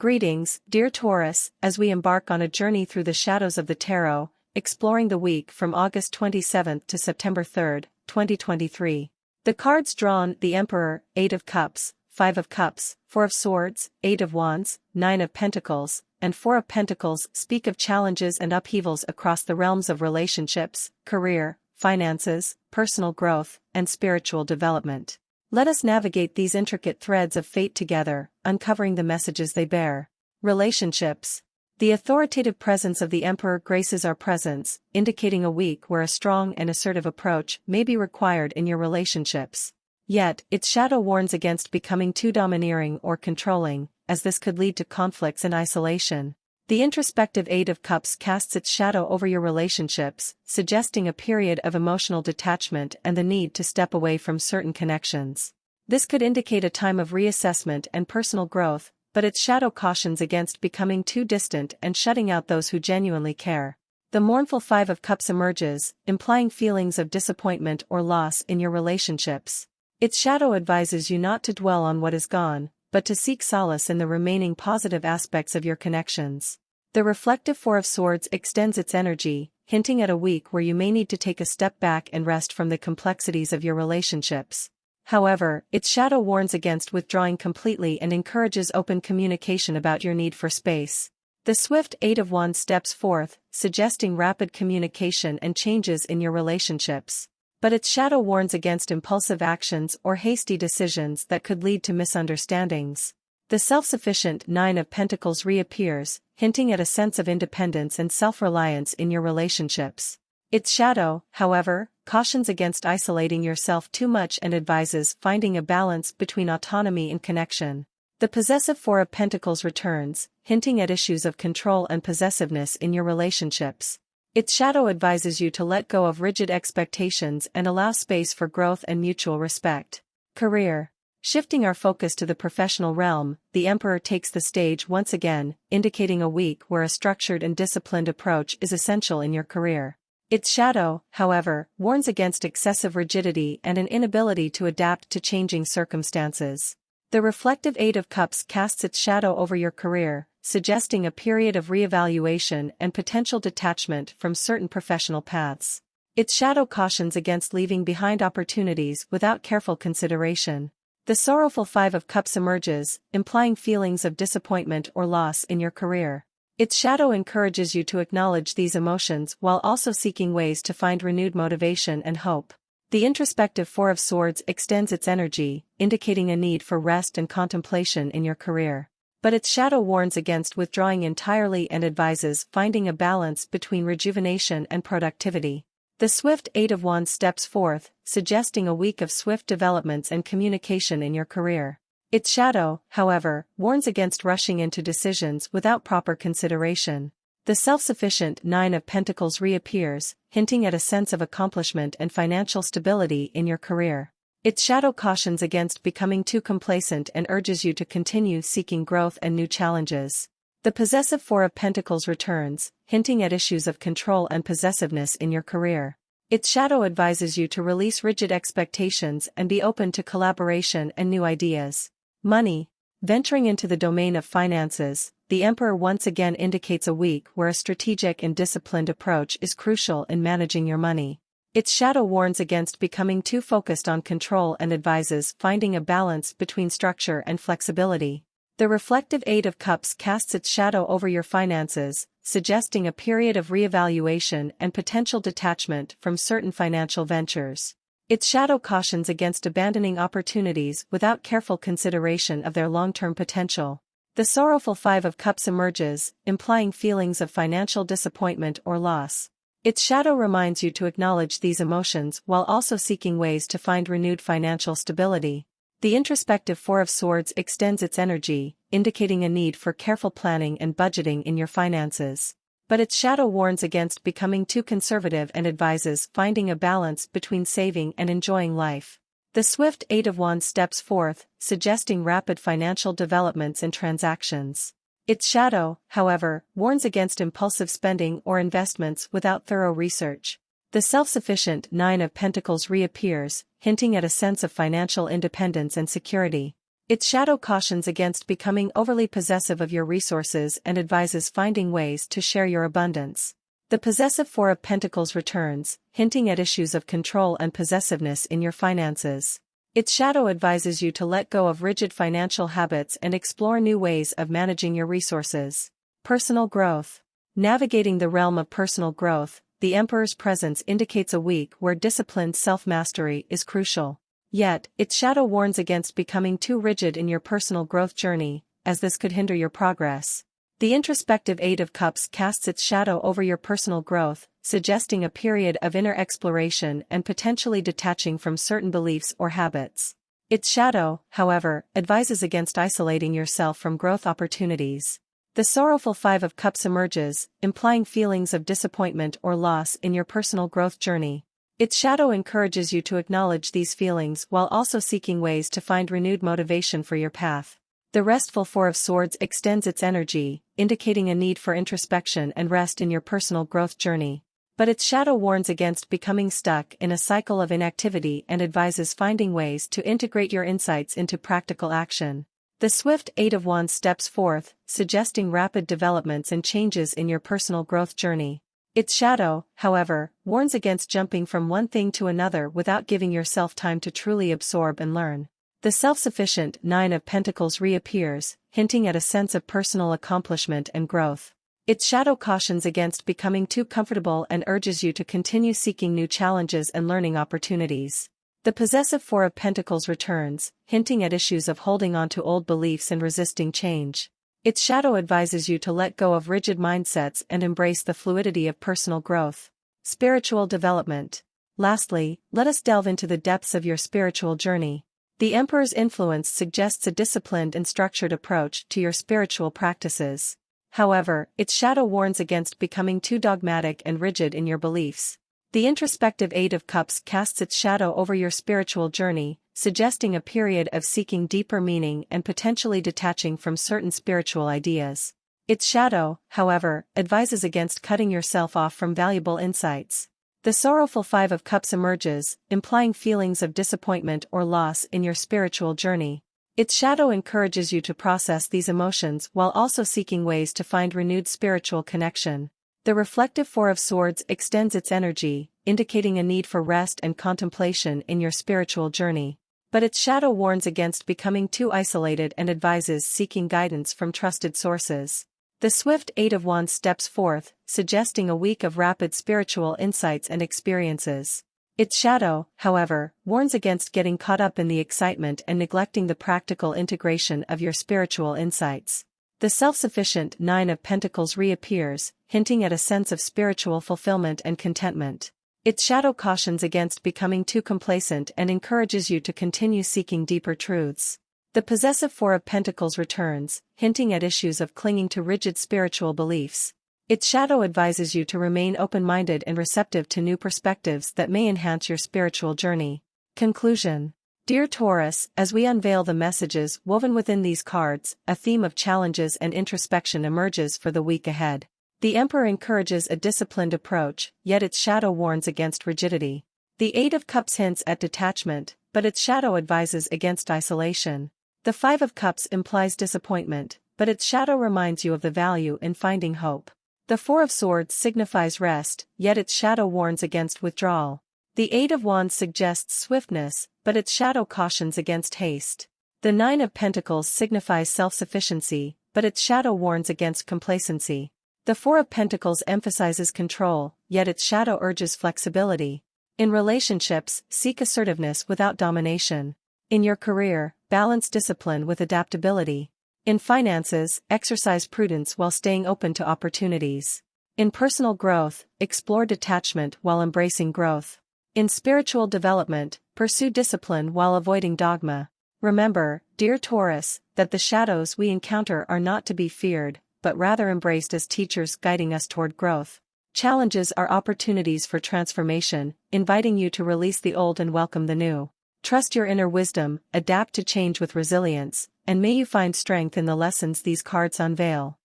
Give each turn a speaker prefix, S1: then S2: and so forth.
S1: Greetings, dear Taurus, as we embark on a journey through the shadows of the tarot, exploring the week from August 27th to September 3rd, 2023. The cards drawn: the Emperor, 8 of Cups, 5 of Cups, 4 of Swords, 8 of Wands, 9 of Pentacles, and 4 of Pentacles speak of challenges and upheavals across the realms of relationships, career, finances, personal growth, and spiritual development. Let us navigate these intricate threads of fate together, uncovering the messages they bear. Relationships. The authoritative presence of the Emperor graces our presence, indicating a week where a strong and assertive approach may be required in your relationships. Yet, its shadow warns against becoming too domineering or controlling, as this could lead to conflicts and isolation. The introspective 8 of Cups casts its shadow over your relationships, suggesting a period of emotional detachment and the need to step away from certain connections. This could indicate a time of reassessment and personal growth, but its shadow cautions against becoming too distant and shutting out those who genuinely care. The mournful 5 of Cups emerges, implying feelings of disappointment or loss in your relationships. Its shadow advises you not to dwell on what is gone, but to seek solace in the remaining positive aspects of your connections. The reflective 4 of Swords extends its energy, hinting at a week where you may need to take a step back and rest from the complexities of your relationships. However, its shadow warns against withdrawing completely and encourages open communication about your need for space. The swift 8 of Wands steps forth, suggesting rapid communication and changes in your relationships. But its shadow warns against impulsive actions or hasty decisions that could lead to misunderstandings. The self-sufficient 9 of Pentacles reappears, hinting at a sense of independence and self-reliance in your relationships. Its shadow, however, cautions against isolating yourself too much and advises finding a balance between autonomy and connection. The possessive 4 of Pentacles returns, hinting at issues of control and possessiveness in your relationships. Its shadow advises you to let go of rigid expectations and allow space for growth and mutual respect. Career. Shifting our focus to the professional realm, the Emperor takes the stage once again, indicating a week where a structured and disciplined approach is essential in your career. Its shadow, however, warns against excessive rigidity and an inability to adapt to changing circumstances. The reflective 8 of Cups casts its shadow over your career, suggesting a period of reevaluation and potential detachment from certain professional paths. Its shadow cautions against leaving behind opportunities without careful consideration. The sorrowful 5 of Cups emerges, implying feelings of disappointment or loss in your career. Its shadow encourages you to acknowledge these emotions while also seeking ways to find renewed motivation and hope. The introspective 4 of Swords extends its energy, indicating a need for rest and contemplation in your career. But its shadow warns against withdrawing entirely and advises finding a balance between rejuvenation and productivity. The swift 8 of Wands steps forth, suggesting a week of swift developments and communication in your career. Its shadow, however, warns against rushing into decisions without proper consideration. The self-sufficient 9 of Pentacles reappears, hinting at a sense of accomplishment and financial stability in your career. Its shadow cautions against becoming too complacent and urges you to continue seeking growth and new challenges. The possessive 4 of Pentacles returns, hinting at issues of control and possessiveness in your career. Its shadow advises you to release rigid expectations and be open to collaboration and new ideas. Money. Venturing into the domain of finances, the Emperor once again indicates a week where a strategic and disciplined approach is crucial in managing your money. Its shadow warns against becoming too focused on control and advises finding a balance between structure and flexibility. The reflective 8 of Cups casts its shadow over your finances, suggesting a period of reevaluation and potential detachment from certain financial ventures. Its shadow cautions against abandoning opportunities without careful consideration of their long-term potential. The sorrowful 5 of Cups emerges, implying feelings of financial disappointment or loss. Its shadow reminds you to acknowledge these emotions while also seeking ways to find renewed financial stability. The introspective 4 of Swords extends its energy, indicating a need for careful planning and budgeting in your finances. But its shadow warns against becoming too conservative and advises finding a balance between saving and enjoying life. The swift 8 of Wands steps forth, suggesting rapid financial developments and transactions. Its shadow, however, warns against impulsive spending or investments without thorough research. The self-sufficient 9 of Pentacles reappears, hinting at a sense of financial independence and security. Its shadow cautions against becoming overly possessive of your resources and advises finding ways to share your abundance. The possessive Four of Pentacles returns, hinting at issues of control and possessiveness in your finances. Its shadow advises you to let go of rigid financial habits and explore new ways of managing your resources. Personal growth. Navigating the realm of personal growth, the Emperor's presence indicates a week where disciplined self-mastery is crucial. Yet, its shadow warns against becoming too rigid in your personal growth journey, as this could hinder your progress. The introspective Eight of Cups casts its shadow over your personal growth, suggesting a period of inner exploration and potentially detaching from certain beliefs or habits. Its shadow, however, advises against isolating yourself from growth opportunities. The sorrowful Five of Cups emerges, implying feelings of disappointment or loss in your personal growth journey. Its shadow encourages you to acknowledge these feelings while also seeking ways to find renewed motivation for your path. The restful Four of Swords extends its energy, indicating a need for introspection and rest in your personal growth journey. But its shadow warns against becoming stuck in a cycle of inactivity and advises finding ways to integrate your insights into practical action. The swift Eight of Wands steps forth, suggesting rapid developments and changes in your personal growth journey. Its shadow, however, warns against jumping from one thing to another without giving yourself time to truly absorb and learn. The self-sufficient Nine of Pentacles reappears, hinting at a sense of personal accomplishment and growth. Its shadow cautions against becoming too comfortable and urges you to continue seeking new challenges and learning opportunities. The possessive Four of Pentacles returns, hinting at issues of holding on to old beliefs and resisting change. Its shadow advises you to let go of rigid mindsets and embrace the fluidity of personal growth. Spiritual development. Lastly, let us delve into the depths of your spiritual journey. The Emperor's influence suggests a disciplined and structured approach to your spiritual practices. However, its shadow warns against becoming too dogmatic and rigid in your beliefs. The introspective Eight of Cups casts its shadow over your spiritual journey, suggesting a period of seeking deeper meaning and potentially detaching from certain spiritual ideas. Its shadow, however, advises against cutting yourself off from valuable insights. The sorrowful Five of Cups emerges, implying feelings of disappointment or loss in your spiritual journey. Its shadow encourages you to process these emotions while also seeking ways to find renewed spiritual connection. The reflective Four of Swords extends its energy, indicating a need for rest and contemplation in your spiritual journey. But its shadow warns against becoming too isolated and advises seeking guidance from trusted sources. The swift Eight of Wands steps forth, suggesting a week of rapid spiritual insights and experiences. Its shadow, however, warns against getting caught up in the excitement and neglecting the practical integration of your spiritual insights. The self-sufficient Nine of Pentacles reappears, hinting at a sense of spiritual fulfillment and contentment. Its shadow cautions against becoming too complacent and encourages you to continue seeking deeper truths. The possessive Four of Pentacles returns, hinting at issues of clinging to rigid spiritual beliefs. Its shadow advises you to remain open-minded and receptive to new perspectives that may enhance your spiritual journey. Conclusion. Dear Taurus, as we unveil the messages woven within these cards, a theme of challenges and introspection emerges for the week ahead. The Emperor encourages a disciplined approach, yet its shadow warns against rigidity. The Eight of Cups hints at detachment, but its shadow advises against isolation. The Five of Cups implies disappointment, but its shadow reminds you of the value in finding hope. The Four of Swords signifies rest, yet its shadow warns against withdrawal. The Eight of Wands suggests swiftness, but its shadow cautions against haste. The Nine of Pentacles signifies self-sufficiency, but its shadow warns against complacency. The Four of Pentacles emphasizes control, yet its shadow urges flexibility. In relationships, seek assertiveness without domination. In your career, balance discipline with adaptability. In finances, exercise prudence while staying open to opportunities. In personal growth, explore detachment while embracing growth. In spiritual development, pursue discipline while avoiding dogma. Remember, dear Taurus, that the shadows we encounter are not to be feared, but rather embraced as teachers guiding us toward growth. Challenges are opportunities for transformation, inviting you to release the old and welcome the new. Trust your inner wisdom, adapt to change with resilience, and may you find strength in the lessons these cards unveil.